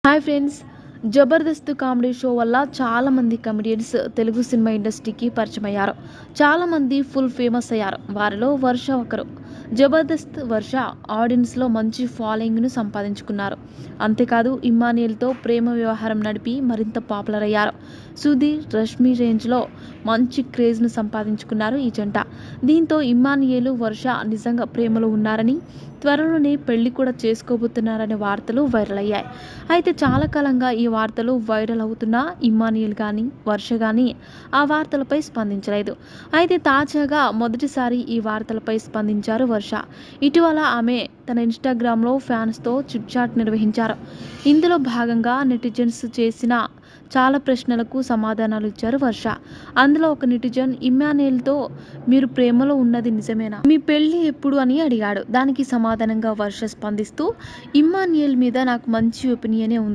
Hi friends. Jabardasth comedy show వల్ల చాలామంది comedians Telugu cinema ఇండస్ట్రీకి పరిచయమయ్యారు. చాలామంది ఫుల్ ఫేమస్ అయ్యారు. వారిలో వర్ష ఒకరు. జబర్దస్త్ వర్ష ఆడియన్స్లో మంచి ఫాలోయింగ్ను సంపాదించుకున్నారు. అంతేకాదు ఇమ్మాన్యుయల్తో ప్రేమ వ్యవహారం నడిపి మరింత పాపులర్ అయ్యారు. సుధీర్, రష్మి రేంజ్లో మంచి క్రేజ్ను సంపాదించుకున్నారు ఈ జంట. దీంతో ఇమ్మాన్యుయల్, వర్ష నిజంగా ప్రేమలో ఉన్నారని, త్వరలోనే పెళ్లి కూడా చేసుకోబోతున్నారనే వార్తలు వైరల్ అయ్యాయి. అయితే చాలా కాలంగా ఈ వార్తలు వైరల్ అవుతున్నా ఇమ్మాన్యుయల్ కానీ, వర్ష కానీ ఆ వార్తలపై స్పందించలేదు. అయితే తాజాగా మొదటిసారి ఈ వార్తలపై స్పందించారు వర్ష. ఇటీవల ఆమె తన ఇన్స్టాగ్రామ్లో ఫ్యాన్స్తో చిట్చాట్ నిర్వహించారు. ఇందులో భాగంగా నెటిజన్స్ చేసిన చాలా ప్రశ్నలకు సమాధానాలు ఇచ్చారు వర్ష. అందులో ఒక నెటిజన్ ఇమ్మాన్యుయల్తో మీరు ప్రేమలో ఉన్నది నిజమేనా, మీ పెళ్లి ఎప్పుడు అని అడిగాడు. దానికి సమాధానంగా వర్ష స్పందిస్తూ ఇమ్మాన్యుయల్ మీద నాకు మంచి ఒపీనియనే ఉంది.